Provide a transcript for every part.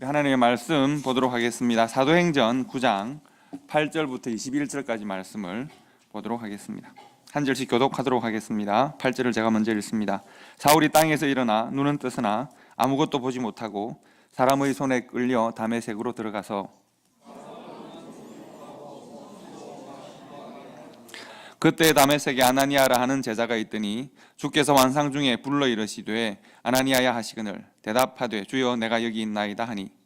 하나님의 말씀 보도록 하겠습니다. 사도행전 9장 8절부터 21절까지 말씀을 보도록 하겠습니다. 한 절씩 교독하도록 하겠습니다. 8절을 제가 먼저 읽습니다. 사울이 땅에서 일어나 눈은 뜨으나 아무것도 보지 못하고 사람의 손에 끌려 다메섹으로 들어가서 그때 다메섹에 아나니아라 하는 제자가 있더니 주께서 환상 중에 불러 이르시되 아나니아야 하시거늘 대답하되 주여 내가 여기 있나이다 하니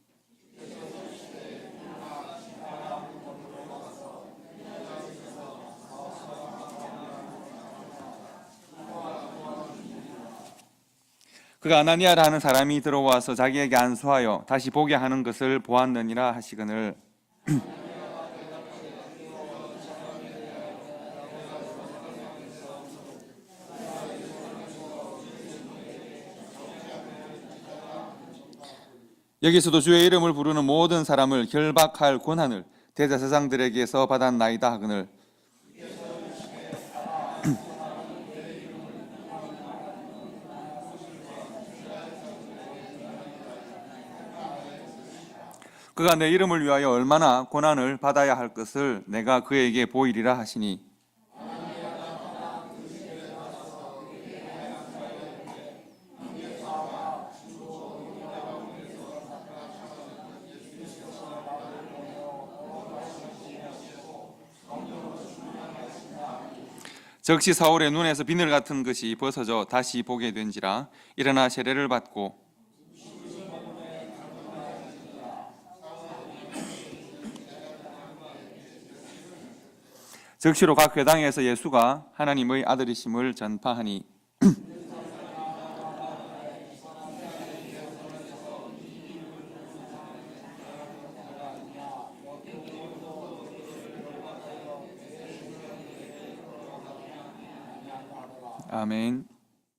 그가 아나니아라 하는 사람이 들어와서 자기에게 안수하여 다시 보게 하는 것을 보았느니라 하시거늘 여기서도 주의 이름을 부르는 모든 사람을 결박할 권한을 대제사장들에게서 받았나이다 하거늘 그가 내 이름을 위하여 얼마나 고난을 받아야 할 것을 내가 그에게 보이리라 하시니 즉시 사울의 눈에서 비늘 같은 것이 벗어져 다시 보게 된지라 일어나 세례를 받고 즉시로 각 회당에서 예수가 하나님의 아들이심을 전파하니 아멘.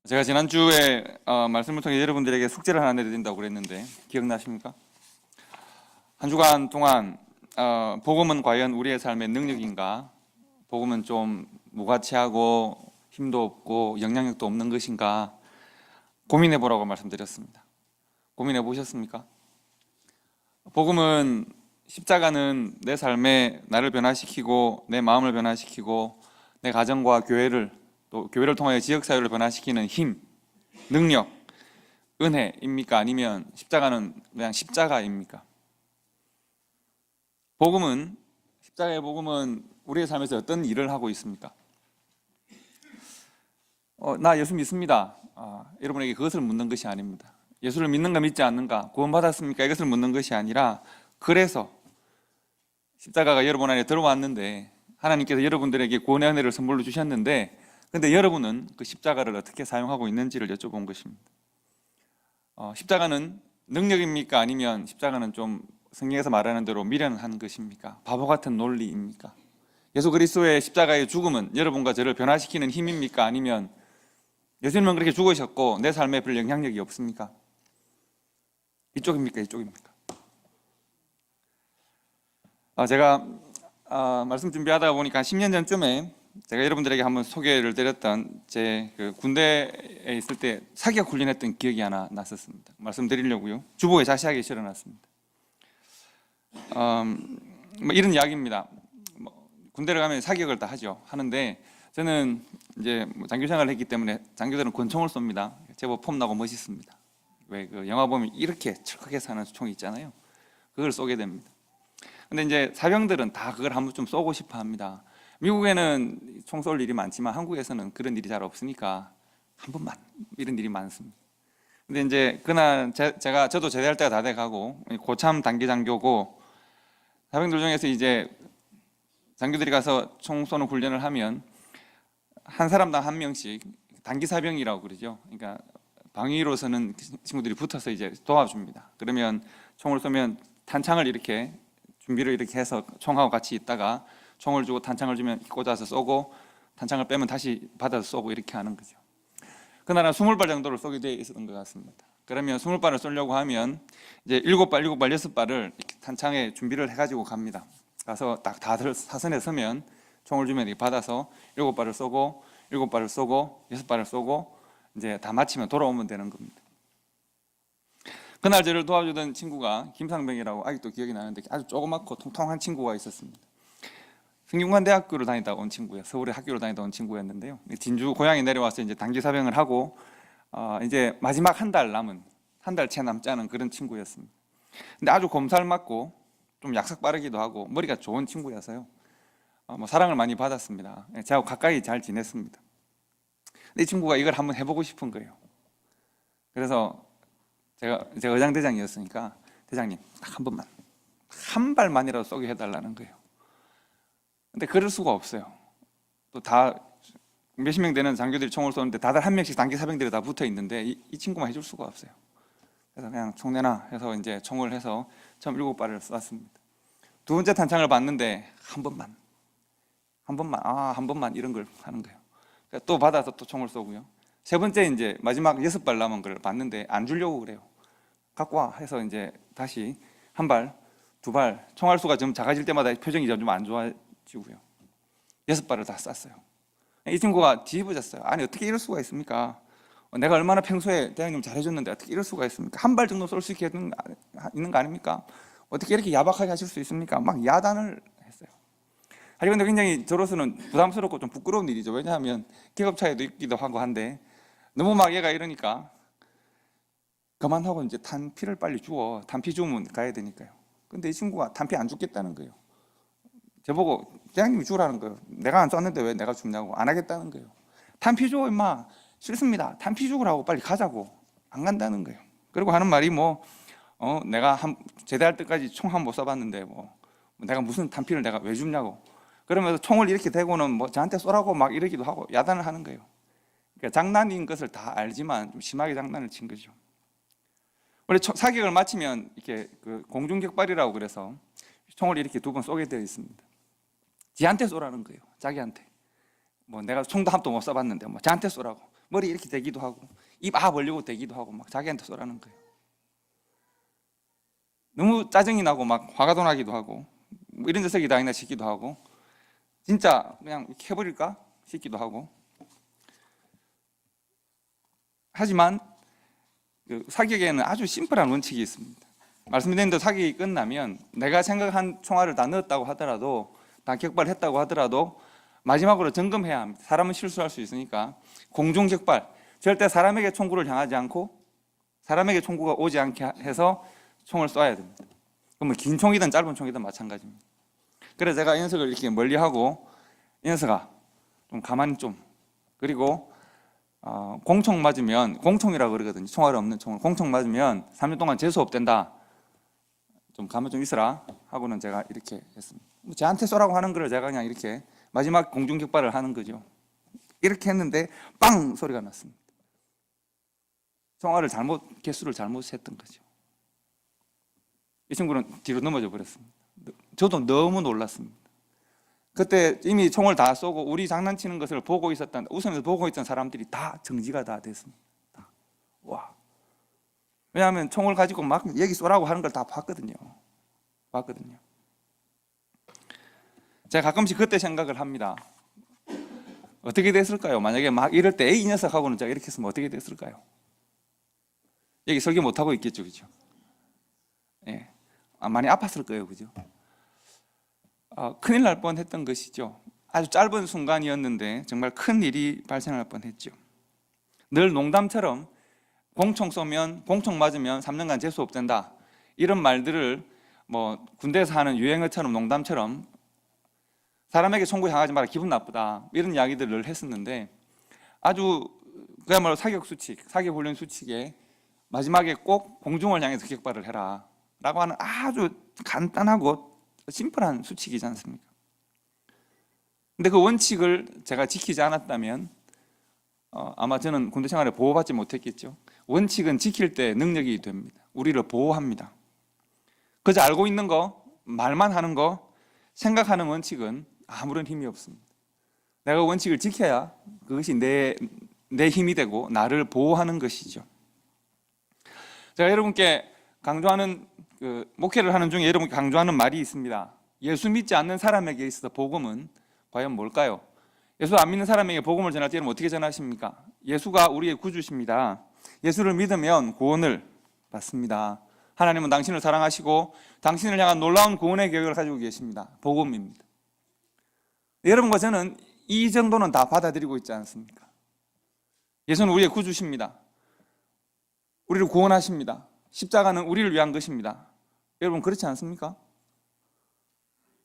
제가 지난주에 말씀을 통해 여러분들에게 숙제를 하나 내드린다고 그랬는데 기억나십니까? 한 주간 동안 복음은 과연 우리의 삶의 능력인가? 복음은 좀 무가치하고 힘도 없고 영향력도 없는 것인가? 고민해 보라고 말씀드렸습니다. 고민해 보셨습니까? 복음은 십자가는 내 삶에 나를 변화시키고 내 마음을 변화시키고 내 가정과 교회를 또 교회를 통하여 지역사회를 변화시키는 힘, 능력, 은혜입니까? 아니면 십자가는 그냥 십자가입니까? 복음은, 십자가의 복음은 우리의 삶에서 어떤 일을 하고 있습니까? 나 예수 믿습니다. 여러분에게 그것을 묻는 것이 아닙니다. 예수를 믿는가 믿지 않는가, 구원받았습니까? 이것을 묻는 것이 아니라 그래서 십자가가 여러분 안에 들어왔는데 하나님께서 여러분들에게 구원의 은혜를 선물로 주셨는데 근데 여러분은 그 십자가를 어떻게 사용하고 있는지를 여쭤본 것입니다. 십자가는 능력입니까? 아니면 십자가는 좀 성경에서 말하는 대로 미련한 것입니까? 바보 같은 논리입니까? 예수 그리스도의 십자가의 죽음은 여러분과 저를 변화시키는 힘입니까? 아니면 예수님은 그렇게 죽으셨고 내 삶에 별 영향력이 없습니까? 이쪽입니까? 이쪽입니까? 제가 말씀 준비하다 보니까 10년 전쯤에 제가 여러분들에게 한번 소개를 드렸던 제 군대에 있을 때 사격 훈련했던 기억이 하나 났었습니다. 말씀드리려고요. 주보에 자세하게 실어놨습니다. 이런 이야기입니다. 군대를 가면 사격을 다 하는데 저는 이제 장교 생활을 했기 때문에 장교들은 권총을 쏩니다. 제법 폼나고 멋있습니다. 왜 그 영화 보면 이렇게 척하게 사는 총이 있잖아요. 그걸 쏘게 됩니다. 근데 이제 사병들은 다 그걸 한 번쯤 쏘고 싶어 합니다. 미국에는 총 쏠 일이 많지만 한국에서는 그런 일이 잘 없으니까 한 번만 이런 일이 많습니다. 근데 이제 그날 저도 제대할 때가 다 돼가고 고참 단기 장교고 사병들 중에서 이제 장교들이 가서 총 쏘는 훈련을 하면 한 사람당 한 명씩 단기 사병이라고 그러죠. 그러니까 방위로서는 친구들이 붙어서 이제 도와줍니다. 그러면 총을 쏘면 탄창을 이렇게 준비를 이렇게 해서 총하고 같이 있다가 총을 주고 탄창을 주면 꽂아서 쏘고 탄창을 빼면 다시 받아서 쏘고 이렇게 하는 거죠. 그날은 20발 정도를 쏘게 되어 있었던 것 같습니다. 그러면 20발을 쏘려고 하면 이제 7발, 6발을 이렇게 탄창에 준비를 해가지고 갑니다. 가서 딱 다들 사선에 서면 총을 주면 이렇게 받아서 7발을 쏘고 7발을 쏘고 6발을 쏘고 이제 다 마치면 돌아오면 되는 겁니다. 그날 저를 도와주던 친구가 김상병이라고 아직도 기억이 나는데 아주 조그맣고 통통한 친구가 있었습니다. 성균관대학교를 다니다 온 친구예요. 서울에 학교를 다니다 온 친구였는데요. 진주 고향에 내려와서 이제 단기 사병을 하고 이제 마지막 한 달 채 남지 않은 그런 친구였습니다. 근데 아주 곰살맞고 좀 약삭 빠르기도 하고 머리가 좋은 친구여서요. 뭐 사랑을 많이 받았습니다. 저하고 가까이 잘 지냈습니다. 근데 이 친구가 이걸 한번 해보고 싶은 거예요. 그래서 제가 의장대장이었으니까 대장님 딱 한 번만, 한 발만이라도 쏘게 해달라는 거예요. 근데 그럴 수가 없어요. 또 다 몇십 명 되는 장교들이 총을 쏘는데 다들 한 명씩 단기 사병들이 다 붙어 있는데 이 친구만 해줄 수가 없어요. 그래서 그냥 총 내놔 해서 이제 총을 해서 처음 7발을 쐈습니다. 두 번째 탄창을 봤는데 한 번만 이런 걸 하는 거예요. 또 받아서 또 총을 쏘고요. 세 번째 이제 마지막 6발 남은 걸 봤는데 안 주려고 그래요. 갖고 와 해서 이제 다시 한 발, 두 발, 총알 수가 좀 작아질 때마다 표정이 좀 안 좋아지고요. 6발을 다 쐈어요. 이 친구가 뒤집어졌어요. 아니 어떻게 이럴 수가 있습니까? 내가 얼마나 평소에 대장님 잘해줬는데 어떻게 이럴 수가 있습니까? 한 발 정도 쏠 수 있는 거 아닙니까? 어떻게 이렇게 야박하게 하실 수 있습니까? 막 야단을 했어요. 하지만 굉장히 저로서는 부담스럽고 좀 부끄러운 일이죠. 왜냐하면 계급 차이도 있기도 하고 한데 너무 막 얘가 이러니까 그만하고 이제 탄피를 빨리 주워. 탄피 주면 가야 되니까요. 근데 이 친구가 탄피 안 죽겠다는 거예요. 저보고 대장님이 주라는 거예요. 내가 안 쐈는데 왜 내가 죽냐고. 안 하겠다는 거예요. 탄피 줘 임마. 싫습니다. 탄피 주라고 빨리 가자고. 안 간다는 거예요. 그리고 하는 말이 내가 제대할 때까지 총 한 번 못 쏴봤는데 내가 무슨 탄피를 내가 왜 줍냐고. 그러면서 총을 이렇게 대고는 저한테 쏘라고 막 이러기도 하고 야단을 하는 거예요. 그러니까 장난인 것을 다 알지만 좀 심하게 장난을 친 거죠. 원래 사격을 마치면 이렇게 공중격발이라고 그래서 총을 이렇게 2번 쏘게 되어 있습니다. 지한테 쏘라는 거예요. 자기한테. 내가 총도 한 번 못 쏴봤는데 저한테 쏘라고. 머리 이렇게 대기도 하고 입 벌리고 대기도 하고 막 자기한테 쏘라는 거예요. 너무 짜증이 나고 막 화가 도 나기도 하고 이런 녀석이 다 있나 싶기도 하고 진짜 그냥 이렇게 해버릴까 싶기도 하고. 하지만 사격에는 아주 심플한 원칙이 있습니다. 말씀드린 대로 사격이 끝나면 내가 생각한 총알을 다 넣었다고 하더라도 다 격발했다고 하더라도 마지막으로 점검해야 합니다. 사람은 실수할 수 있으니까 공중 격발, 절대 사람에게 총구를 향하지 않고 사람에게 총구가 오지 않게 해서 총을 쏴야 됩니다. 그러면 긴 총이든 짧은 총이든 마찬가지입니다. 그래서 제가 이 녀석을 이렇게 멀리하고 이 녀석아 좀 가만히 좀, 그리고 공총 맞으면, 공총이라고 그러거든요. 총알이 없는 총을 공총 맞으면 3년 동안 재수업 된다. 좀 가만 좀 있어라 하고는 제가 이렇게 했습니다. 저한테 쏘라고 하는 걸 제가 그냥 이렇게 마지막 공중격발을 하는 거죠. 이렇게 했는데 빵 소리가 났습니다. 총알을 개수를 잘못했던 거죠. 이 친구는 뒤로 넘어져 버렸습니다. 저도 너무 놀랐습니다. 그때 이미 총을 다 쏘고 우리 장난치는 것을 보고 있었던, 웃으면서 보고 있던 사람들이 다 정지가 다 됐습니다. 와. 왜냐하면 총을 가지고 막 여기 쏘라고 하는 걸 다 봤거든요. 제가 가끔씩 그때 생각을 합니다. 어떻게 됐을까요? 만약에 막 이럴 때 이 녀석하고는 제가 이렇게 했으면 어떻게 됐을까요? 여기 설교 못하고 있겠죠, 그죠? 예. 많이 아팠을 거예요, 그죠? 큰일 날 뻔했던 것이죠. 아주 짧은 순간이었는데 정말 큰 일이 발생할 뻔했죠. 늘 농담처럼 공총 쏘면, 공총 맞으면 3년간 재수업 된다, 이런 말들을 군대에서 하는 유행어처럼 농담처럼 사람에게 총구 향하지 마라, 기분 나쁘다, 이런 이야기들을 늘 했었는데 아주 그야말로 사격 훈련 수칙에 마지막에 꼭 공중을 향해서 격발을 해라 라고 하는 아주 간단하고 심플한 수칙이지 않습니까? 근데 그 원칙을 제가 지키지 않았다면 아마 저는 군대 생활에 보호받지 못했겠죠. 원칙은 지킬 때 능력이 됩니다. 우리를 보호합니다. 그저 알고 있는 거, 말만 하는 거, 생각하는 원칙은 아무런 힘이 없습니다. 내가 원칙을 지켜야 그것이 내 힘이 되고 나를 보호하는 것이죠. 제가 여러분께 강조하는 목회를 하는 중에 여러분께 강조하는 말이 있습니다. 예수 믿지 않는 사람에게 있어서 복음은 과연 뭘까요? 예수 안 믿는 사람에게 복음을 전할 때 여러분 어떻게 전하십니까? 예수가 우리의 구주십니다. 예수를 믿으면 구원을 맞습니다. 하나님은 당신을 사랑하시고 당신을 향한 놀라운 구원의 계획을 가지고 계십니다. 복음입니다. 여러분과 저는 이 정도는 다 받아들이고 있지 않습니까? 예수는 우리의 구주십니다. 우리를 구원하십니다. 십자가는 우리를 위한 것입니다. 여러분 그렇지 않습니까?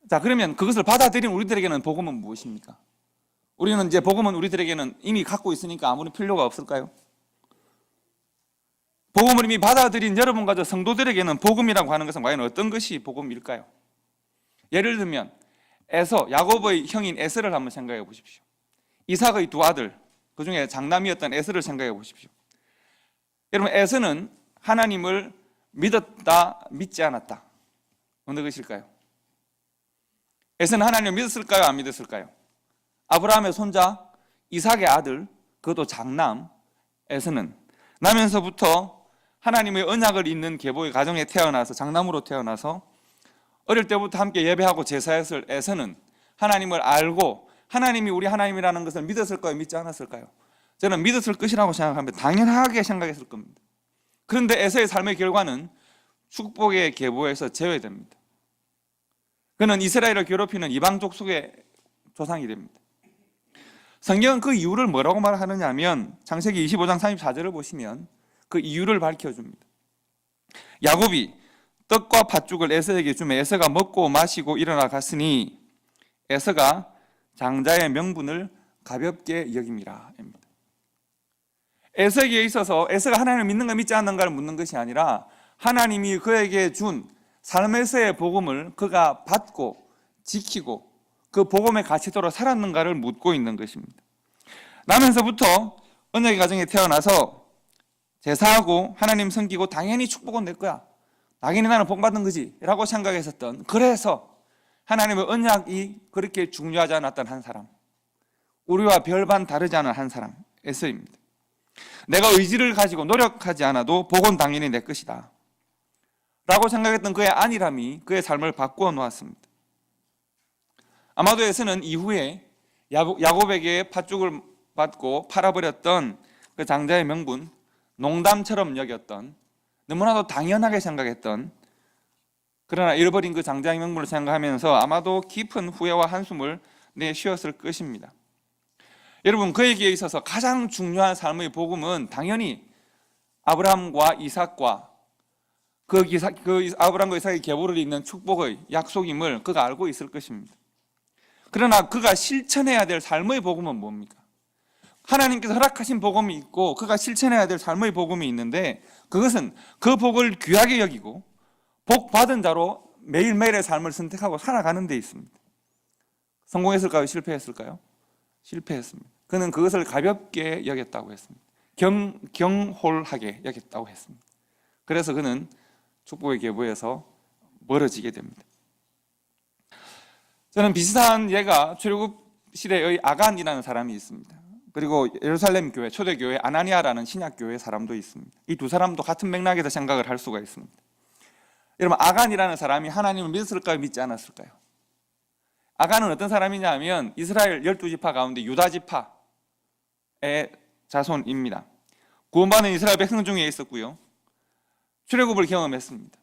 자, 그러면 그것을 받아들인 우리들에게는 복음은 무엇입니까? 우리는 이제 복음은 우리들에게는 이미 갖고 있으니까 아무런 필요가 없을까요? 복음을 이미 받아들인 여러분과 저 성도들에게는 복음이라고 하는 것은 과연 어떤 것이 복음일까요? 예를 들면 야곱의 형인 에서를 한번 생각해 보십시오. 이삭의 두 아들, 그 중에 장남이었던 에서를 생각해 보십시오. 여러분, 에서는 하나님을 믿었다, 믿지 않았다. 어느 것일까요? 에서는 하나님을 믿었을까요, 안 믿었을까요? 아브라함의 손자, 이삭의 아들, 그것도 장남, 에서는 나면서부터 하나님의 언약을 잇는 계보의 가정에 태어나서 장남으로 태어나서 어릴 때부터 함께 예배하고 제사했을 에서는 하나님을 알고 하나님이 우리 하나님이라는 것을 믿었을까요, 믿지 않았을까요? 저는 믿었을 것이라고 생각합니다. 당연하게 생각했을 겁니다. 그런데 에서의 삶의 결과는 축복의 계보에서 제외됩니다. 그는 이스라엘을 괴롭히는 이방 족속의 조상이 됩니다. 성경은 그 이유를 뭐라고 말하느냐 하면 창세기 25장 34절을 보시면 그 이유를 밝혀줍니다. 야곱이 떡과 팥죽을 에서에게 주며 에서가 먹고 마시고 일어나 갔으니 에서가 장자의 명분을 가볍게 여김이라. 에서에게 있어서 에서가 하나님을 믿는가 믿지 않는가를 묻는 것이 아니라 하나님이 그에게 준 삶에서의 복음을 그가 받고 지키고 그 복음의 가치도로 살았는가를 묻고 있는 것입니다. 나면서부터 언약의 가정에 태어나서 제사하고 하나님 섬기고 당연히 축복은 내 거야, 당연히 나는 복 받는 거지 라고 생각했었던, 그래서 하나님의 언약이 그렇게 중요하지 않았던 한 사람, 우리와 별반 다르지 않은 한 사람, 에서입니다. 내가 의지를 가지고 노력하지 않아도 복은 당연히 내 것이다 라고 생각했던 그의 안일함이 그의 삶을 바꾸어 놓았습니다. 아마도 에서는 이후에 야곱에게 팥죽을 받고 팔아버렸던 그 장자의 명분, 농담처럼 여겼던, 너무나도 당연하게 생각했던, 그러나 잃어버린 그 장자의 명분을 생각하면서 아마도 깊은 후회와 한숨을 내쉬었을 것입니다. 여러분, 그에게 있어서 가장 중요한 삶의 복음은 당연히 아브라함과 이삭과 그 아브라함과 이삭의 계보를 잇는 축복의 약속임을 그가 알고 있을 것입니다. 그러나 그가 실천해야 될 삶의 복음은 뭡니까? 하나님께서 허락하신 복음이 있고 그가 실천해야 될 삶의 복음이 있는데, 그것은 그 복을 귀하게 여기고 복 받은 자로 매일매일의 삶을 선택하고 살아가는 데 있습니다. 성공했을까요? 실패했을까요? 실패했습니다. 그는 그것을 가볍게 여겼다고 했습니다. 경홀하게 여겼다고 했습니다. 그래서 그는 축복의 계보에서 멀어지게 됩니다. 저는 비슷한 예가 출애굽 시대의 아간이라는 사람이 있습니다. 그리고 예루살렘 교회, 초대교회 아나니아라는 신약교회 사람도 있습니다. 이 두 사람도 같은 맥락에서 생각을 할 수가 있습니다. 여러분, 아간이라는 사람이 하나님을 믿었을까요, 믿지 않았을까요? 아간은 어떤 사람이냐 하면 이스라엘 12지파 가운데 유다 지파의 자손입니다. 구원받은 이스라엘 백성 중에 있었고요, 출애굽을 경험했습니다.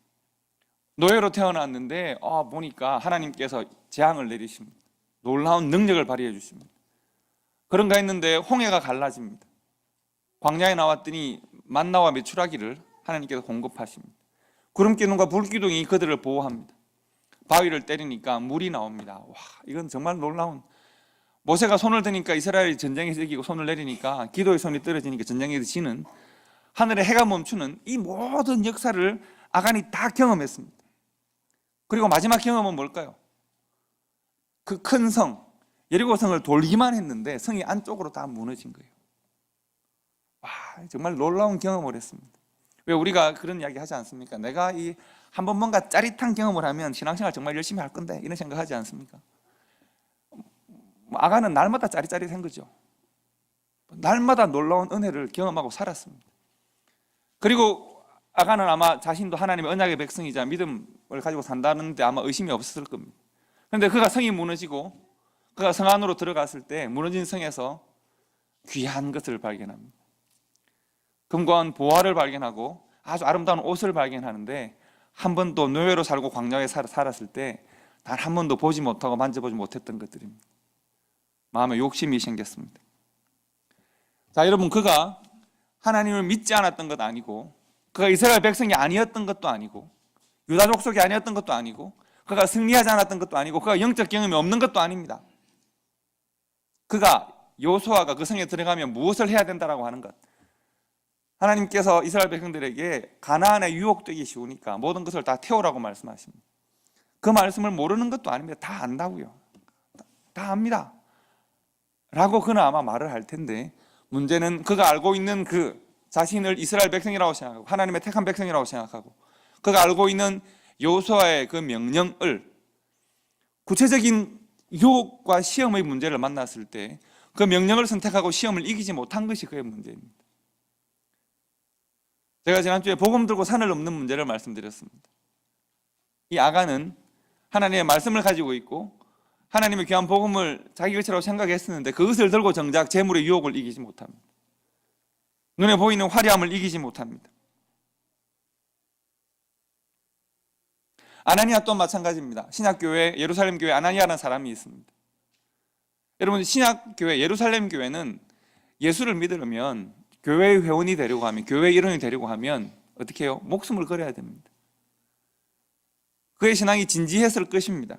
노예로 태어났는데 보니까 하나님께서 재앙을 내리십니다. 놀라운 능력을 발휘해 주십니다. 그런가 했는데 홍해가 갈라집니다. 광야에 나왔더니 만나와 메추라기를 하나님께서 공급하십니다. 구름기둥과 불기둥이 그들을 보호합니다. 바위를 때리니까 물이 나옵니다. 와, 이건 정말 놀라운, 모세가 손을 드니까 이스라엘이 전쟁에서 이기고 손을 내리니까 기도의 손이 떨어지니까 전쟁에서 지는, 하늘에 해가 멈추는 이 모든 역사를 아간이 다 경험했습니다. 그리고 마지막 경험은 뭘까요? 그 큰 성, 여리고성을 돌기만 했는데 성이 안쪽으로 다 무너진 거예요. 와, 정말 놀라운 경험을 했습니다. 왜 우리가 그런 이야기 하지 않습니까? 내가 한 번 뭔가 짜릿한 경험을 하면 신앙생활 정말 열심히 할 건데, 이런 생각하지 않습니까? 아간은 날마다 짜릿짜릿한 거죠. 날마다 놀라운 은혜를 경험하고 살았습니다. 그리고 아간은 아마 자신도 하나님의 언약의 백성이자 믿음을 가지고 산다는데 아마 의심이 없었을 겁니다. 그런데 그가 성이 무너지고 그가 성 안으로 들어갔을 때 무너진 성에서 귀한 것을 발견합니다. 금과 은 보화를 발견하고 아주 아름다운 옷을 발견하는데 한 번도 노예로 살고 광야에 살았을 때 단 한 번도 보지 못하고 만져보지 못했던 것들입니다. 마음에 욕심이 생겼습니다. 자, 여러분, 그가 하나님을 믿지 않았던 것 아니고, 그가 이스라엘 백성이 아니었던 것도 아니고, 유다 족속이 아니었던 것도 아니고, 그가 승리하지 않았던 것도 아니고, 그가 영적 경험이 없는 것도 아닙니다. 그가 여호수아가 그 성에 들어가면 무엇을 해야 된다라고 하는 것, 하나님께서 이스라엘 백성들에게 가나안에 유혹되기 쉬우니까 모든 것을 다 태우라고 말씀하십니다. 그 말씀을 모르는 것도 아닙니다. 다 안다고요. 다 압니다 라고 그는 아마 말을 할 텐데, 문제는 그가 알고 있는 그 자신을 이스라엘 백성이라고 생각하고 하나님의 택한 백성이라고 생각하고 그가 알고 있는 여호수아의 그 명령을 구체적인 유혹과 시험의 문제를 만났을 때 그 명령을 선택하고 시험을 이기지 못한 것이 그의 문제입니다. 제가 지난주에 복음 들고 산을 넘는 문제를 말씀드렸습니다. 이 아간은 하나님의 말씀을 가지고 있고 하나님의 귀한 복음을 자기 것이라고 생각했었는데 그것을 들고 정작 재물의 유혹을 이기지 못합니다. 눈에 보이는 화려함을 이기지 못합니다. 아나니아 또한 마찬가지입니다. 신약교회 예루살렘 교회 아나니아라는 사람이 있습니다. 여러분, 신약교회 예루살렘 교회는 예수를 믿으려면 교회의 회원이 되려고 하면, 교회의 일원이 되려고 하면 어떻게 해요? 목숨을 걸어야 됩니다. 그의 신앙이 진지했을 것입니다.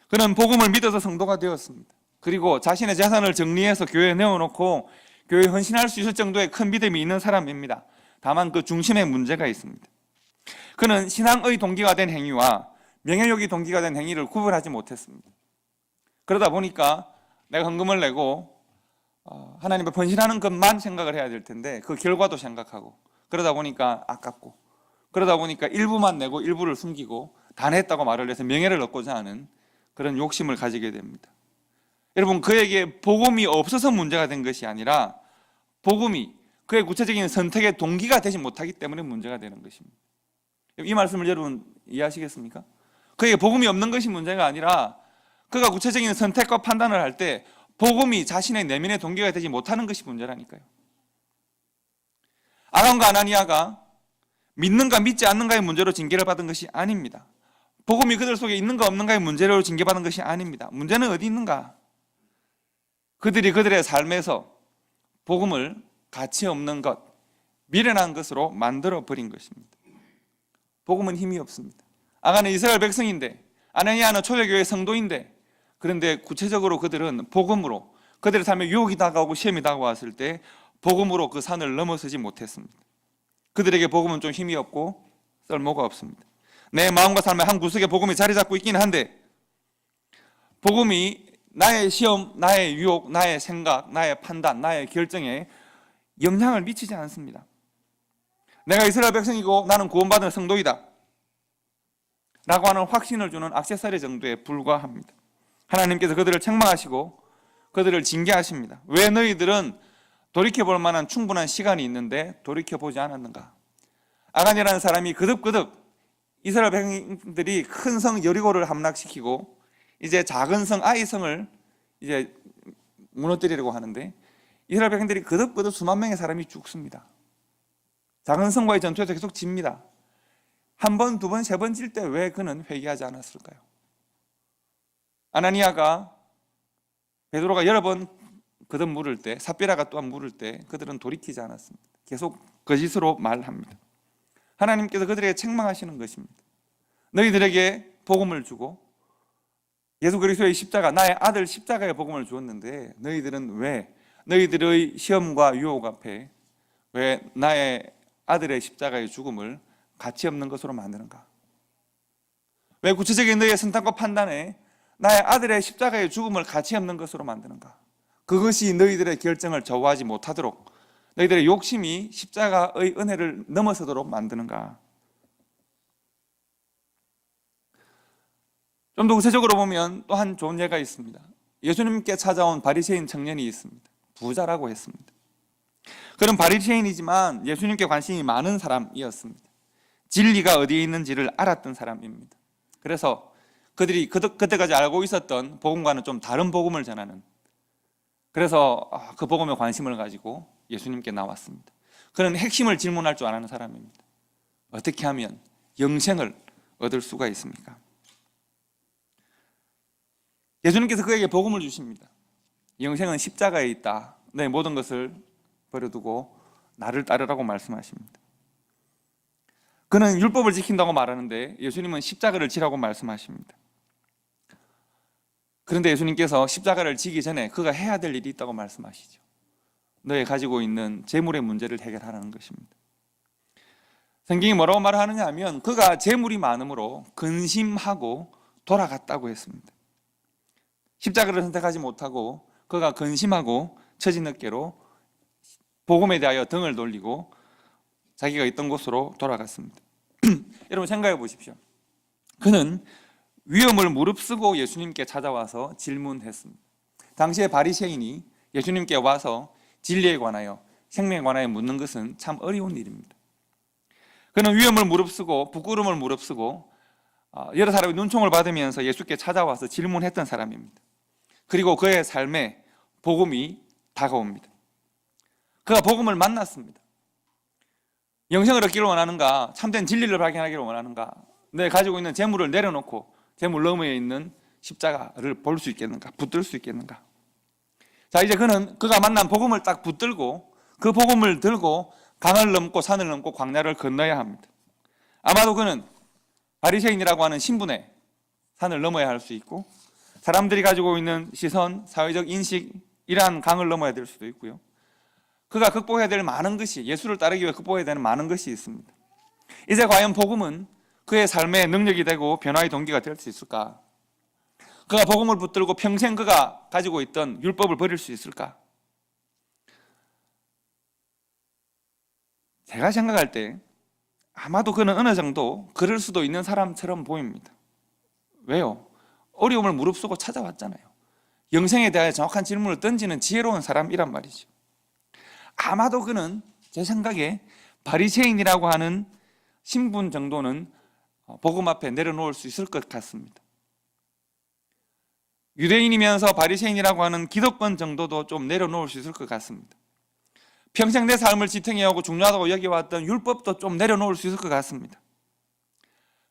그는 복음을 믿어서 성도가 되었습니다. 그리고 자신의 재산을 정리해서 교회에 내어놓고 교회에 헌신할 수 있을 정도의 큰 믿음이 있는 사람입니다. 다만 그 중심에 문제가 있습니다. 그는 신앙의 동기가 된 행위와 명예욕이 동기가 된 행위를 구분하지 못했습니다. 그러다 보니까 내가 헌금을 내고 하나님의 헌신하는 것만 생각을 해야 될 텐데 그 결과도 생각하고, 그러다 보니까 아깝고, 그러다 보니까 일부만 내고 일부를 숨기고 다 냈다고 말을 해서 명예를 얻고자 하는 그런 욕심을 가지게 됩니다. 여러분, 그에게 복음이 없어서 문제가 된 것이 아니라 복음이 그의 구체적인 선택의 동기가 되지 못하기 때문에 문제가 되는 것입니다. 이 말씀을 여러분 이해하시겠습니까? 그에게 복음이 없는 것이 문제가 아니라 그가 구체적인 선택과 판단을 할 때 복음이 자신의 내면의 동기가 되지 못하는 것이 문제라니까요. 아간과 아나니아가 믿는가 믿지 않는가의 문제로 징계를 받은 것이 아닙니다. 복음이 그들 속에 있는가 없는가의 문제로 징계받은 것이 아닙니다. 문제는 어디 있는가? 그들이 그들의 삶에서 복음을 가치 없는 것, 미련한 것으로 만들어 버린 것입니다. 복음은 힘이 없습니다. 아간은 이스라엘 백성인데, 아나니아는 초대교회 성도인데, 그런데 구체적으로 그들은 복음으로 그들의 삶에 유혹이 다가오고 시험이 다가왔을 때 복음으로 그 산을 넘어서지 못했습니다. 그들에게 복음은 좀 힘이 없고 쓸모가 없습니다. 내 마음과 삶의 한 구석에 복음이 자리 잡고 있긴 한데 복음이 나의 시험, 나의 유혹, 나의 생각, 나의 판단, 나의 결정에 영향을 미치지 않습니다. 내가 이스라엘 백성이고 나는 구원받은 성도이다 라고 하는 확신을 주는 액세서리 정도에 불과합니다. 하나님께서 그들을 책망하시고 그들을 징계하십니다. 왜 너희들은 돌이켜볼 만한 충분한 시간이 있는데 돌이켜보지 않았는가? 아간이라는 사람이 그득그득 이스라엘 백성들이 큰 성 여리고를 함락시키고 이제 작은 성 아이성을 이제 무너뜨리려고 하는데 이스라엘 백성들이 그득그득 수만 명의 사람이 죽습니다. 작은 성과의 전투에서 계속 집니다. 한 번, 두 번, 세 번 질 때 왜 그는 회개하지 않았을까요? 아나니아가 베드로가 여러 번 거듭 물을 때, 삽비라가 또한 물을 때 그들은 돌이키지 않았습니다. 계속 거짓으로 말합니다. 하나님께서 그들에게 책망하시는 것입니다. 너희들에게 복음을 주고 예수 그리스도의 십자가, 나의 아들 십자가의 복음을 주었는데 너희들은 왜 너희들의 시험과 유혹 앞에 왜 나의 아들의 십자가의 죽음을 가치 없는 것으로 만드는가? 왜 구체적인 너희의 선택과 판단에 나의 아들의 십자가의 죽음을 가치 없는 것으로 만드는가? 그것이 너희들의 결정을 좌우하지 못하도록 너희들의 욕심이 십자가의 은혜를 넘어서도록 만드는가? 좀 더 구체적으로 보면 또 한 좋은 예가 있습니다. 예수님께 찾아온 바리새인 청년이 있습니다. 부자라고 했습니다. 그런 바리새인이지만 예수님께 관심이 많은 사람이었습니다. 진리가 어디에 있는지를 알았던 사람입니다. 그래서 그들이 그때까지 알고 있었던 복음과는 좀 다른 복음을 전하는, 그래서 그 복음에 관심을 가지고 예수님께 나왔습니다. 그는 핵심을 질문할 줄 아는 사람입니다. 어떻게 하면 영생을 얻을 수가 있습니까? 예수님께서 그에게 복음을 주십니다. 영생은 십자가에 있다. 내 모든 것을 버려두고 나를 따르라고 말씀하십니다. 그는 율법을 지킨다고 말하는데 예수님은 십자가를 지라고 말씀하십니다. 그런데 예수님께서 십자가를 지기 전에 그가 해야 될 일이 있다고 말씀하시죠. 너의 가지고 있는 재물의 문제를 해결하라는 것입니다. 성경이 뭐라고 말하느냐 하면 그가 재물이 많음으로 근심하고 돌아갔다고 했습니다. 십자가를 선택하지 못하고 그가 근심하고 처진어깨로 복음에 대하여 등을 돌리고 자기가 있던 곳으로 돌아갔습니다. 여러분 생각해 보십시오. 그는 위험을 무릅쓰고 예수님께 찾아와서 질문했습니다. 당시에 바리새인이 예수님께 와서 진리에 관하여 생명에 관하여 묻는 것은 참 어려운 일입니다. 그는 위험을 무릅쓰고 부끄러움을 무릅쓰고 여러 사람의 눈총을 받으면서 예수께 찾아와서 질문했던 사람입니다. 그리고 그의 삶에 복음이 다가옵니다. 그가 복음을 만났습니다. 영생을 얻기를 원하는가? 참된 진리를 발견하기를 원하는가? 내 가지고 있는 재물을 내려놓고 재물 너머에 있는 십자가를 볼 수 있겠는가? 붙들 수 있겠는가? 자, 이제 그가 만난 복음을 딱 붙들고 그 복음을 들고 강을 넘고 산을 넘고 광야를 건너야 합니다. 아마도 그는 바리새인이라고 하는 신분의 산을 넘어야 할 수 있고 사람들이 가지고 있는 시선, 사회적 인식, 이러한 강을 넘어야 될 수도 있고요. 그가 극복해야 될 많은 것이, 예수를 따르기 위해 극복해야 되는 많은 것이 있습니다. 이제 과연 복음은 그의 삶의 능력이 되고 변화의 동기가 될 수 있을까? 그가 복음을 붙들고 평생 그가 가지고 있던 율법을 버릴 수 있을까? 제가 생각할 때 아마도 그는 어느 정도 그럴 수도 있는 사람처럼 보입니다. 왜요? 어려움을 무릅쓰고 찾아왔잖아요. 영생에 대하여 정확한 질문을 던지는 지혜로운 사람이란 말이죠. 아마도 그는 제 생각에 바리새인이라고 하는 신분 정도는 복음 앞에 내려놓을 수 있을 것 같습니다. 유대인이면서 바리새인이라고 하는 기득권 정도도 좀 내려놓을 수 있을 것 같습니다. 평생 내 삶을 지탱해오고 중요하다고 여겨왔던 율법도 좀 내려놓을 수 있을 것 같습니다.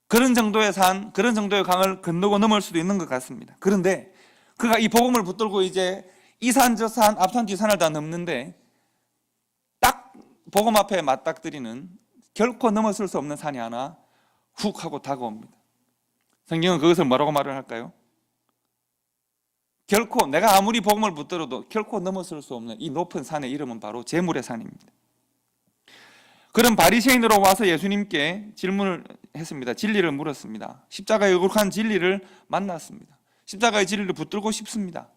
그런 정도의 그런 정도의 강을 건너고 넘을 수도 있는 것 같습니다. 그런데 그가 이 복음을 붙들고 이제 이 산 저 산 앞산 뒤산을 다 넘는데 딱 복음 앞에 맞닥뜨리는 결코 넘어설 수 없는 산이 하나 훅 하고 다가옵니다. 성경은 그것을 뭐라고 말을 할까요? 결코 내가 아무리 복음을 붙들어도 결코 넘어설 수 없는 이 높은 산의 이름은 바로 재물의 산입니다. 그런 바리새인으로 와서 예수님께 질문을 했습니다. 진리를 물었습니다. 십자가의 거룩한 진리를 만났습니다. 십자가의 진리를 붙들고 싶습니다.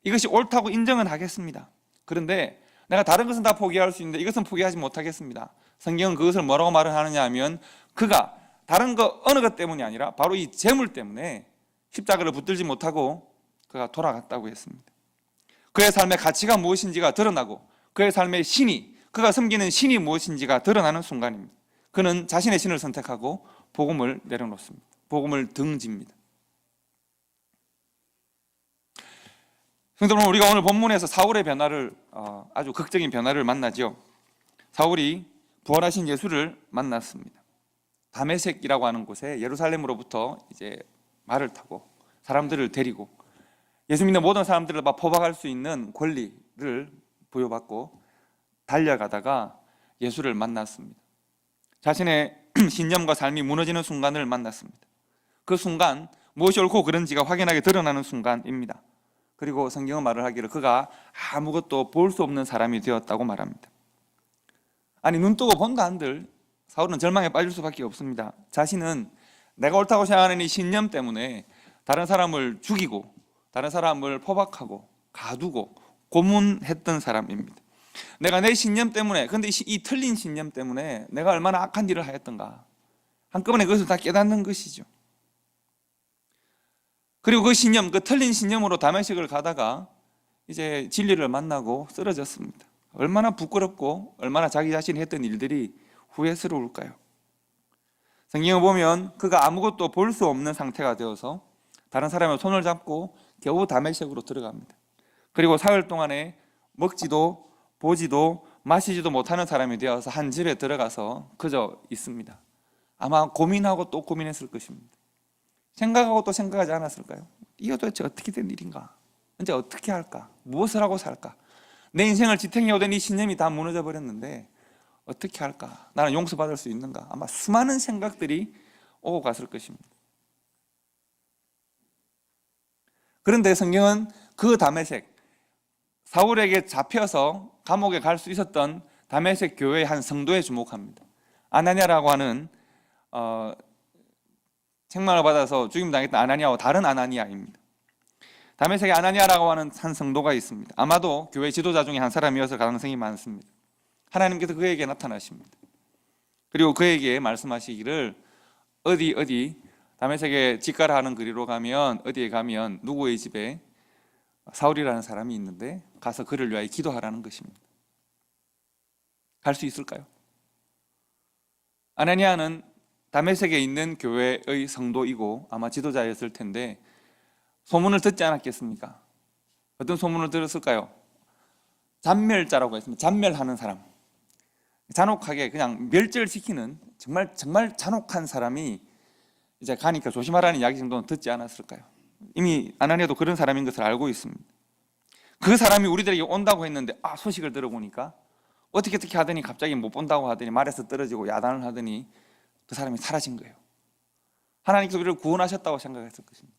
이것이 옳다고 인정은 하겠습니다. 그런데 내가 다른 것은 다 포기할 수 있는데 이것은 포기하지 못하겠습니다. 성경은 그것을 뭐라고 말을 하느냐 하면 그가 다른 거 어느 것 때문이 아니라 바로 이 재물 때문에 십자가를 붙들지 못하고 그가 돌아갔다고 했습니다. 그의 삶의 가치가 무엇인지가 드러나고 그의 삶의 신이, 그가 섬기는 신이 무엇인지가 드러나는 순간입니다. 그는 자신의 신을 선택하고 복음을 내려놓습니다. 복음을 등집니다. 성도 여러분, 우리가 오늘 본문에서 사울의 변화를 아주 극적인 변화를 만나죠. 사울이 부활하신 예수를 만났습니다. 다메섹이라고 하는 곳에 예루살렘으로부터 이제 말을 타고 사람들을 데리고 예수 믿는 모든 사람들을 막 포박할 수 있는 권리를 부여받고 달려가다가 예수를 만났습니다. 자신의 신념과 삶이 무너지는 순간을 만났습니다. 그 순간 무엇이 옳고 그른지가 확연하게 드러나는 순간입니다. 그리고 성경은 말을 하기를 그가 아무것도 볼 수 없는 사람이 되었다고 말합니다. 아니, 눈 뜨고 본다 한들 사울은 절망에 빠질 수밖에 없습니다. 자신은 내가 옳다고 생각하는 이 신념 때문에 다른 사람을 죽이고 다른 사람을 포박하고 가두고 고문했던 사람입니다. 내가 내 신념 때문에, 근데 이 틀린 신념 때문에 내가 얼마나 악한 일을 하였던가 한꺼번에 그것을 다 깨닫는 것이죠. 그리고 그 신념, 그 틀린 신념으로 다메섹을 가다가 이제 진리를 만나고 쓰러졌습니다. 얼마나 부끄럽고 얼마나 자기 자신이 했던 일들이 후회스러울까요? 성경을 보면 그가 아무것도 볼 수 없는 상태가 되어서 다른 사람의 손을 잡고 겨우 다메섹으로 들어갑니다. 그리고 사흘 동안에 먹지도 보지도 마시지도 못하는 사람이 되어서 한 집에 들어가서 그저 있습니다. 아마 고민하고 또 고민했을 것입니다. 생각하고 또 생각하지 않았을까요? 이거 도대체 어떻게 된 일인가? 이제 어떻게 할까? 무엇을 하고 살까? 내 인생을 지탱해오던 이 신념이 다 무너져 버렸는데 어떻게 할까? 나는 용서받을 수 있는가? 아마 수많은 생각들이 오고 갔을 것입니다. 그런데 성경은 그 다메섹, 사울에게 잡혀서 감옥에 갈 수 있었던 다메섹 교회의 한 성도에 주목합니다. 아나니아라고 하는 책망을 받아서 죽임당했던 아나니아와 다른 아나니아입니다. 다메섹에 아나니아라고 하는 한 성도가 있습니다. 아마도 교회 지도자 중에 한 사람이어서 가능성이 많습니다. 하나님께서 그에게 나타나십니다. 그리고 그에게 말씀하시기를 어디 다메섹에 직가라 하는 거리로 가면 어디에 가면 누구의 집에 사울이라는 사람이 있는데 가서 그를 위하여 기도하라는 것입니다. 갈 수 있을까요? 아나니아는 다메섹에 있는 교회의 성도이고 아마 지도자였을 텐데 소문을 듣지 않았겠습니까? 어떤 소문을 들었을까요? 잔멸자라고 했습니다. 잔멸하는 사람, 잔혹하게 그냥 멸절시키는 정말 잔혹한 사람이 이제 가니까 조심하라는 이야기 정도는 듣지 않았을까요? 이미 아나니아도 그런 사람인 것을 알고 있습니다. 그 사람이 우리들에게 온다고 했는데 소식을 들어보니까 어떻게 하더니 갑자기 못 본다고 하더니 말에서 떨어지고 야단을 하더니 그 사람이 사라진 거예요. 하나님께서 우리를 구원하셨다고 생각했을 것입니다.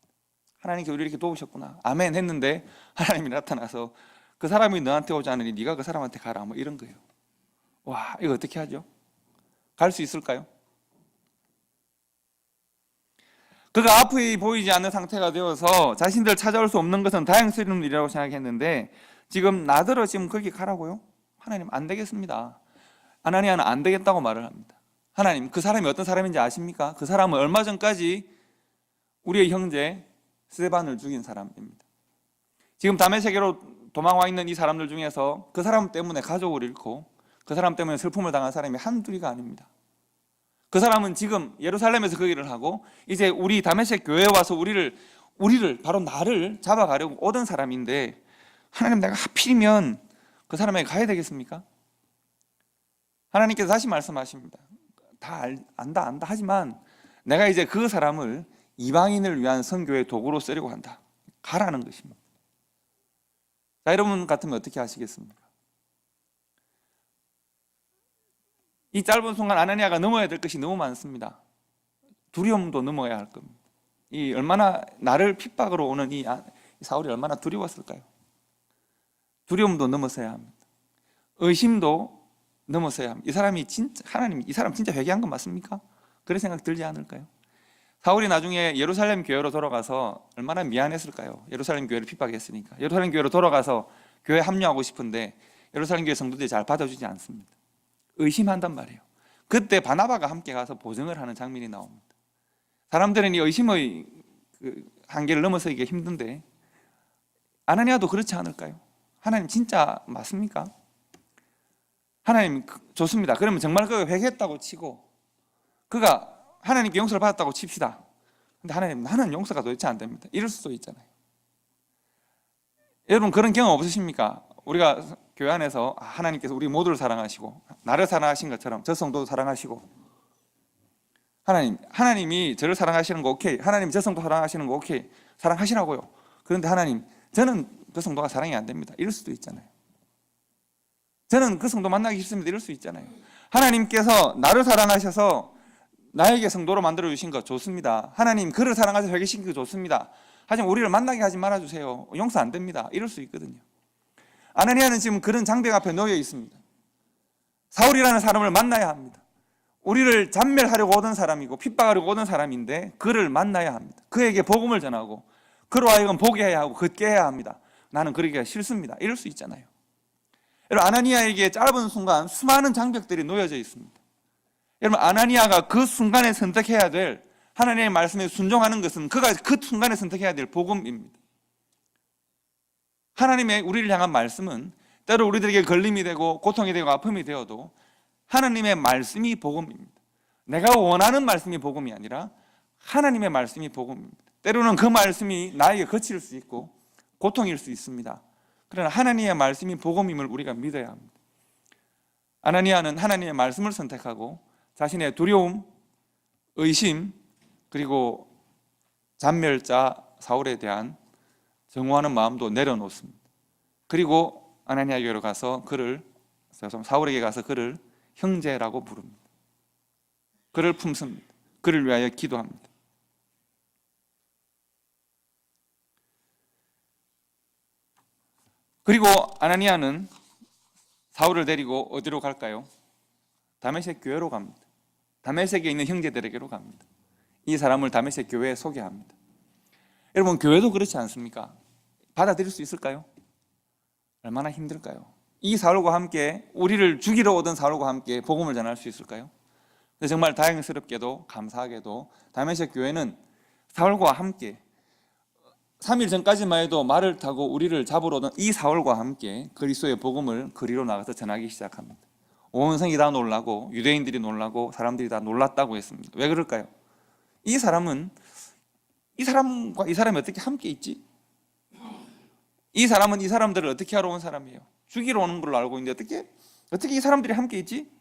하나님께서 우리를 이렇게 도우셨구나 아멘 했는데 하나님이 나타나서 그 사람이 너한테 오지 않으니 네가 그 사람한테 가라 뭐 이런 거예요. 와, 이거 어떻게 하죠? 갈 수 있을까요? 그가 앞이 보이지 않는 상태가 되어서 자신들 찾아올 수 없는 것은 다행스러운 일이라고 생각했는데 지금 나더러 지금 거기 가라고요? 하나님 안 되겠습니다. 아나니아는 안 되겠다고 말을 합니다. 하나님, 그 사람이 어떤 사람인지 아십니까? 그 사람은 얼마 전까지 우리의 형제 스데반을 죽인 사람입니다. 지금 다메섹으로 도망와 있는 이 사람들 중에서 그 사람 때문에 가족을 잃고 그 사람 때문에 슬픔을 당한 사람이 한둘이가 아닙니다. 그 사람은 지금 예루살렘에서 그 일을 하고 이제 우리 다메섹 교회에 와서 우리를 바로 나를 잡아가려고 오던 사람인데 하나님, 내가 하필이면 그 사람에게 가야 되겠습니까? 하나님께서 다시 말씀하십니다. 다 안다 하지만 내가 이제 그 사람을 이방인을 위한 선교의 도구로 쓰려고 한다. 가라는 것입니다. 자, 여러분 같으면 어떻게 하시겠습니까? 이 짧은 순간 아나니아가 넘어야 될 것이 너무 많습니다. 두려움도 넘어야 할 겁니다. 이 얼마나 나를 핍박으로 오는 이 사울이 얼마나 두려웠을까요? 두려움도 넘어서야 합니다. 의심도 넘어서야 합니다. 이 사람이 진짜 하나님, 이 사람 진짜 회개한 건 맞습니까? 그런 생각 들지 않을까요? 사울이 나중에 예루살렘 교회로 돌아가서 얼마나 미안했을까요? 예루살렘 교회를 핍박했으니까. 예루살렘 교회로 돌아가서 교회에 합류하고 싶은데 예루살렘 교회 성도들이 잘 받아주지 않습니다. 의심한단 말이에요. 그때 바나바가 함께 가서 보증을 하는 장면이 나옵니다. 사람들은 이 의심의 한계를 넘어서기가 힘든데 아나니아도 그렇지 않을까요? 하나님 진짜 맞습니까? 하나님 좋습니다. 그러면 정말 그가 회개했다고 치고 그가 하나님께 용서를 받았다고 칩시다. 근데 하나님, 나는 용서가 도대체 안 됩니다. 이럴 수도 있잖아요. 여러분 그런 경험 없으십니까? 우리가 교회 안에서 하나님께서 우리 모두를 사랑하시고 나를 사랑하신 것처럼 저 성도도 사랑하시고 하나님이 저를 사랑하시는 거 오케이, 하나님이 저 성도 사랑하시는 거 오케이, 사랑하시라고요. 그런데 하나님, 저는 그 성도가 사랑이 안 됩니다. 이럴 수도 있잖아요. 저는 그 성도 만나기 싫습니다. 이럴 수 있잖아요. 하나님께서 나를 사랑하셔서 나에게 성도로 만들어 주신 거 좋습니다. 하나님 그를 사랑하셔서 회개시킨 거 좋습니다. 하지만 우리를 만나게 하지 말아주세요. 용서 안 됩니다. 이럴 수 있거든요. 아나니아는 지금 그런 장벽 앞에 놓여 있습니다. 사울이라는 사람을 만나야 합니다. 우리를 잔멸하려고 오던 사람이고 핍박하려고 오던 사람인데 그를 만나야 합니다. 그에게 복음을 전하고 그로 하여금 보게 해야 하고 걷게 해야 합니다. 나는 그러기가 싫습니다. 이럴 수 있잖아요. 여러분, 아나니아에게 짧은 순간 수많은 장벽들이 놓여져 있습니다. 여러분, 아나니아가 그 순간에 선택해야 될 하나님의 말씀에 순종하는 것은 그가 그 순간에 선택해야 될 복음입니다. 하나님의 우리를 향한 말씀은 때로 우리들에게 걸림이 되고 고통이 되고 아픔이 되어도 하나님의 말씀이 복음입니다. 내가 원하는 말씀이 복음이 아니라 하나님의 말씀이 복음입니다. 때로는 그 말씀이 나에게 거칠 수 있고 고통일 수 있습니다. 그러나 하나님의 말씀이 복음임을 우리가 믿어야 합니다. 아나니아는 하나님의 말씀을 선택하고 자신의 두려움, 의심, 그리고 잔멸자 사울에 대한 정오하는 마음도 내려놓습니다. 그리고 아나니아 교회로 가서 사울에게 가서 그를 형제라고 부릅니다. 그를 품습니다. 그를 위하여 기도합니다. 그리고 아나니아는 사울을 데리고 어디로 갈까요? 다메섹 교회로 갑니다. 다메섹에 있는 형제들에게로 갑니다. 이 사람을 다메섹 교회에 소개합니다. 여러분, 교회도 그렇지 않습니까? 받아들일 수 있을까요? 얼마나 힘들까요? 이 사울과 함께, 우리를 죽이러 오던 사울과 함께 복음을 전할 수 있을까요? 근데 정말 다행스럽게도 감사하게도 다메섹 교회는 사울과 함께 3일 전까지만 해도 말을 타고 우리를 잡으러 오던 이 사울과 함께 그리스도의 복음을 거리로 나가서 전하기 시작합니다. 온 성이 다 놀라고 유대인들이 놀라고 사람들이 다 놀랐다고 했습니다. 왜 그럴까요? 이 사람은 이 사람과 이 사람이 어떻게 함께 있지? 이 사람은 이 사람들을 어떻게 하러 온 사람이에요? 죽이러 오는 걸로 알고 있는데 어떻게 이 사람들이 함께 있지?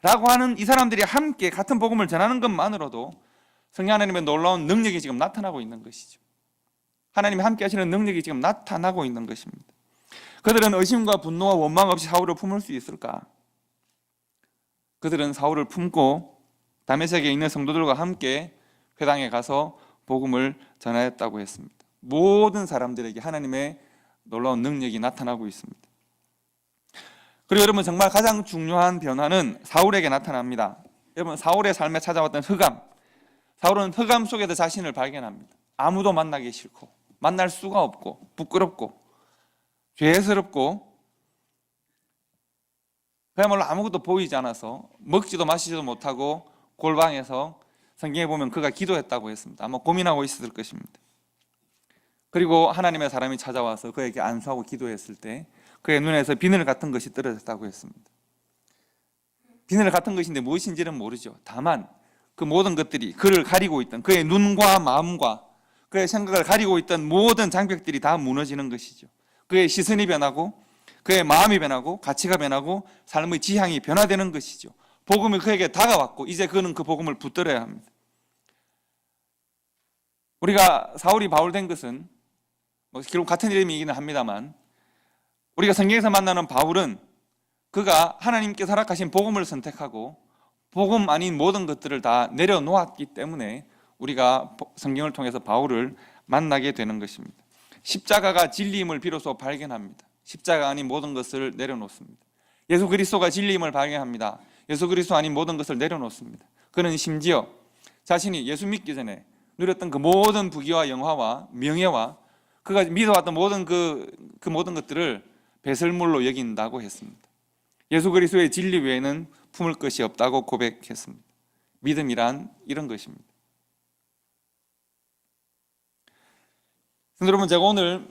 라고 하는 이 사람들이 함께 같은 복음을 전하는 것만으로도 성령 하나님의 놀라운 능력이 지금 나타나고 있는 것이죠. 하나님이 함께 하시는 능력이 지금 나타나고 있는 것입니다. 그들은 의심과 분노와 원망 없이 사울을 품을 수 있을까? 그들은 사울을 품고 다메섹에 있는 성도들과 함께 회당에 가서 복음을 전하였다고 했습니다. 모든 사람들에게 하나님의 놀라운 능력이 나타나고 있습니다. 그리고 여러분, 정말 가장 중요한 변화는 사울에게 나타납니다. 여러분, 사울의 삶에 찾아왔던 흑암, 사울은 흑암 속에서 자신을 발견합니다. 아무도 만나기 싫고 만날 수가 없고 부끄럽고 죄스럽고 그야말로 아무것도 보이지 않아서 먹지도 마시지도 못하고 골방에서 성경에 보면 그가 기도했다고 했습니다. 아마 고민하고 있었을 것입니다. 그리고 하나님의 사람이 찾아와서 그에게 안수하고 기도했을 때 그의 눈에서 비늘 같은 것이 떨어졌다고 했습니다. 비늘 같은 것인데 무엇인지는 모르죠. 다만 그 모든 것들이 그를 가리고 있던 그의 눈과 마음과 그의 생각을 가리고 있던 모든 장벽들이 다 무너지는 것이죠. 그의 시선이 변하고 그의 마음이 변하고 가치가 변하고 삶의 지향이 변화되는 것이죠. 복음이 그에게 다가왔고 이제 그는 그 복음을 붙들어야 합니다. 우리가 사울이 바울 된 것은 결국 같은 이름이기는 합니다만, 우리가 성경에서 만나는 바울은 그가 하나님께서 허락하신 복음을 선택하고 복음 아닌 모든 것들을 다 내려놓았기 때문에 우리가 성경을 통해서 바울을 만나게 되는 것입니다. 십자가가 진리임을 비로소 발견합니다. 십자가 아닌 모든 것을 내려놓습니다. 예수 그리스도가 진리임을 발견합니다. 예수 그리스도 아닌 모든 것을 내려놓습니다. 그는 심지어 자신이 예수 믿기 전에 누렸던 그 모든 부귀와 영화와 명예와 그가 믿어왔던 모든 그 모든 것들을 배설물로 여긴다고 했습니다. 예수 그리스도의 진리 외에는 품을 것이 없다고 고백했습니다. 믿음이란 이런 것입니다. 여러분, 제가 오늘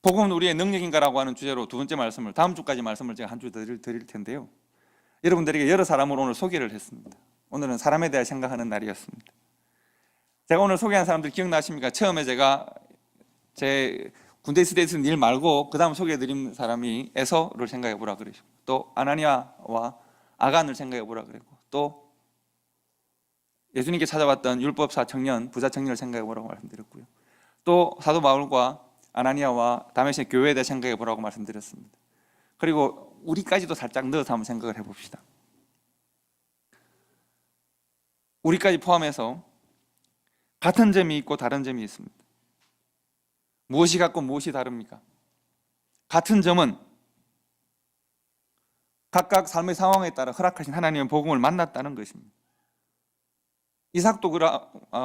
복음은 우리의 능력인가라고 하는 주제로 두 번째 말씀을, 다음 주까지 말씀을 제가 한 주 드릴 텐데요. 여러분들에게 여러 사람을 오늘 소개를 했습니다. 오늘은 사람에 대해 생각하는 날이었습니다. 제가 오늘 소개한 사람들 기억나십니까? 처음에 제가 제 군대 있을 때 있었던 일 말고 그 다음 소개해드린 사람이 에서를 생각해 보라 그러고, 또 아나니아와 아간을 생각해 보라 그랬고, 또 예수님께 찾아왔던 율법사 청년, 부자 청년을 생각해 보라고 말씀드렸고요. 또 사도 바울과 아나니아와 다메섹 교회에 대해 생각해 보라고 말씀드렸습니다. 그리고 우리까지도 살짝 넣어서 한번 생각을 해봅시다. 우리까지 포함해서 같은 점이 있고 다른 점이 있습니다. 무엇이 같고 무엇이 다릅니까? 같은 점은 각각 삶의 상황에 따라 허락하신 하나님의 복음을 만났다는 것입니다. 이삭도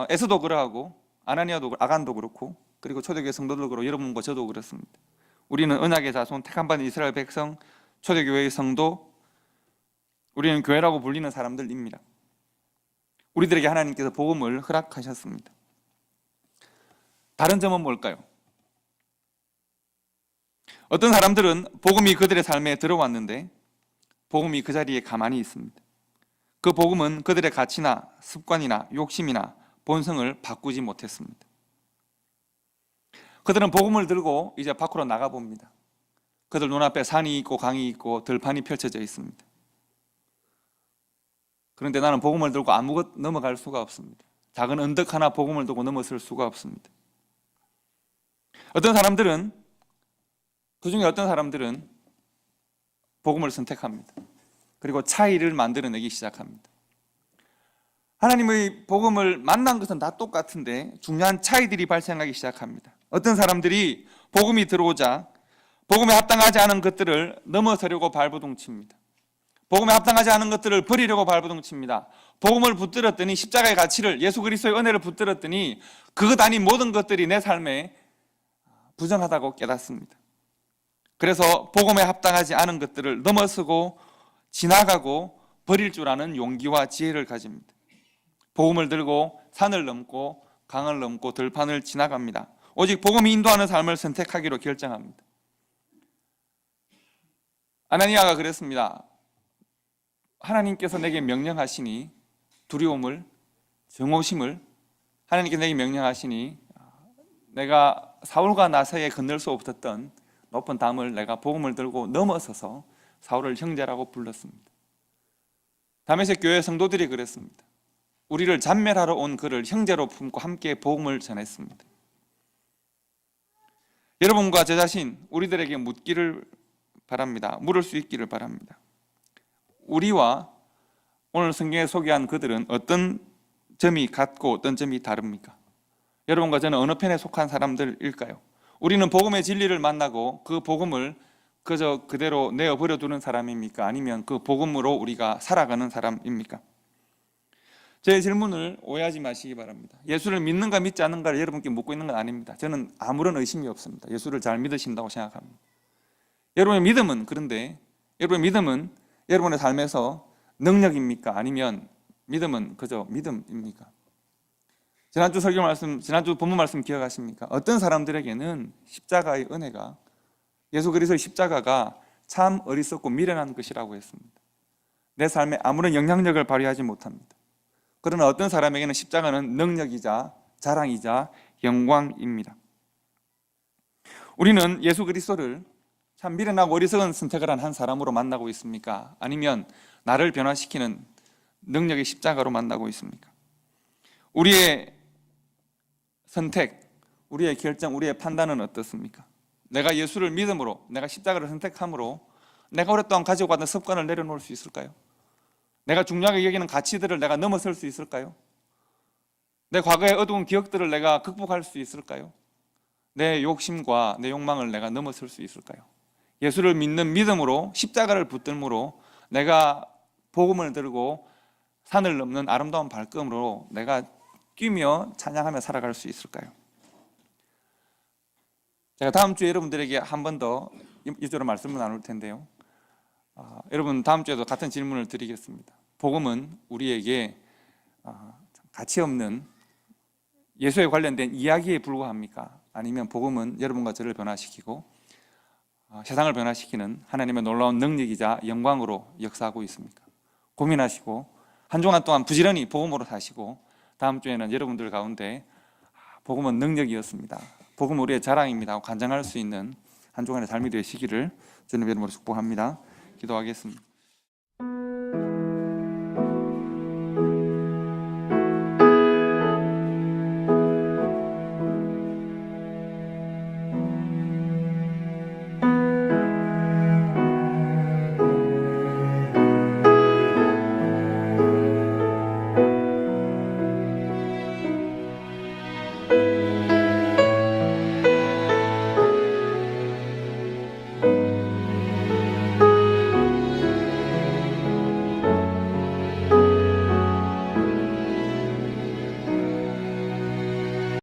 에서도 그러하고 아나니아도 아간도 그렇고 그리고 초대교회 성도들도 그렇고 여러분과 저도 그렇습니다. 우리는 언약의 자손, 택함받은 이스라엘 백성, 초대교회의 성도, 우리는 교회라고 불리는 사람들입니다. 우리들에게 하나님께서 복음을 허락하셨습니다. 다른 점은 뭘까요? 어떤 사람들은 복음이 그들의 삶에 들어왔는데 복음이 그 자리에 가만히 있습니다. 그 복음은 그들의 가치나 습관이나 욕심이나 본성을 바꾸지 못했습니다. 그들은 복음을 들고 이제 밖으로 나가봅니다. 그들 눈앞에 산이 있고 강이 있고 들판이 펼쳐져 있습니다. 그런데 나는 복음을 들고 아무것 넘어갈 수가 없습니다. 작은 언덕 하나 복음을 두고 넘어설 수가 없습니다. 어떤 사람들은, 그중에 어떤 사람들은 복음을 선택합니다. 그리고 차이를 만들어내기 시작합니다. 하나님의 복음을 만난 것은 다 똑같은데 중요한 차이들이 발생하기 시작합니다. 어떤 사람들이 복음이 들어오자 복음에 합당하지 않은 것들을 넘어서려고 발버둥칩니다. 복음에 합당하지 않은 것들을 버리려고 발버둥칩니다. 복음을 붙들었더니, 십자가의 가치를, 예수 그리스도의 은혜를 붙들었더니 그것 아닌 모든 것들이 내 삶에 부정하다고 깨닫습니다. 그래서 복음에 합당하지 않은 것들을 넘어서고 지나가고 버릴 줄 아는 용기와 지혜를 가집니다. 복음을 들고 산을 넘고 강을 넘고 들판을 지나갑니다. 오직 복음이 인도하는 삶을 선택하기로 결정합니다. 아나니아가 그랬습니다. 하나님께서 내게 명령하시니 두려움을, 정오심을 하나님께서 내게 명령하시니 내가 사울과 나 사이에 건널 수 없었던 높은 담을 내가 복음을 들고 넘어서서 사울을 형제라고 불렀습니다. 다메섹 교회 성도들이 그랬습니다. 우리를 잔멸하러 온 그를 형제로 품고 함께 복음을 전했습니다. 여러분과 저 자신, 우리들에게 묻기를 바랍니다. 물을 수 있기를 바랍니다. 우리와 오늘 성경에 소개한 그들은 어떤 점이 같고 어떤 점이 다릅니까? 여러분과 저는 어느 편에 속한 사람들일까요? 우리는 복음의 진리를 만나고 그 복음을 그저 그대로 내어버려 두는 사람입니까? 아니면 그 복음으로 우리가 살아가는 사람입니까? 제 질문을 오해하지 마시기 바랍니다. 예수를 믿는가 믿지 않는가를 여러분께 묻고 있는 건 아닙니다. 저는 아무런 의심이 없습니다. 예수를 잘 믿으신다고 생각합니다. 여러분의 믿음은, 그런데 여러분의 믿음은 여러분의 삶에서 능력입니까? 아니면 믿음은 그저 믿음입니까? 지난주 설교 말씀, 지난주 본문 말씀 기억하십니까? 어떤 사람들에게는 십자가의 은혜가, 예수 그리스도의 십자가가 참 어리석고 미련한 것이라고 했습니다. 내 삶에 아무런 영향력을 발휘하지 못합니다. 그러나 어떤 사람에게는 십자가는 능력이자 자랑이자 영광입니다. 우리는 예수 그리스도를 참 미련하고 어리석은 선택을 한 사람으로 만나고 있습니까? 아니면 나를 변화시키는 능력의 십자가로 만나고 있습니까? 우리의 선택, 우리의 결정, 우리의 판단은 어떻습니까? 내가 예수를 믿음으로, 내가 십자가를 선택함으로 내가 오랫동안 가지고 왔던 습관을 내려놓을 수 있을까요? 내가 중요하게 여기는 가치들을 내가 넘어설 수 있을까요? 내 과거의 어두운 기억들을 내가 극복할 수 있을까요? 내 욕심과 내 욕망을 내가 넘어설 수 있을까요? 예수를 믿는 믿음으로, 십자가를 붙들므로 내가 복음을 들고 산을 넘는 아름다운 발걸음으로 내가 뛰며 찬양하며 살아갈 수 있을까요? 제가 다음 주에 여러분들에게 한 번 더 이쪽으로 말씀을 나눌 텐데요. 여러분, 다음 주에도 같은 질문을 드리겠습니다. 복음은 우리에게 가치 없는 예수에 관련된 이야기에 불과합니까? 아니면 복음은 여러분과 저를 변화시키고 세상을 변화시키는 하나님의 놀라운 능력이자 영광으로 역사하고 있습니까? 고민하시고 한 주간 동안 부지런히 복음으로 사시고 다음 주에는 여러분들 가운데 복음은 능력이었습니다, 복음은 우리의 자랑입니다 하고 간증할 수 있는 한 주간의 삶이 되시기를 주님 이름으로 축복합니다. 기도하겠습니다.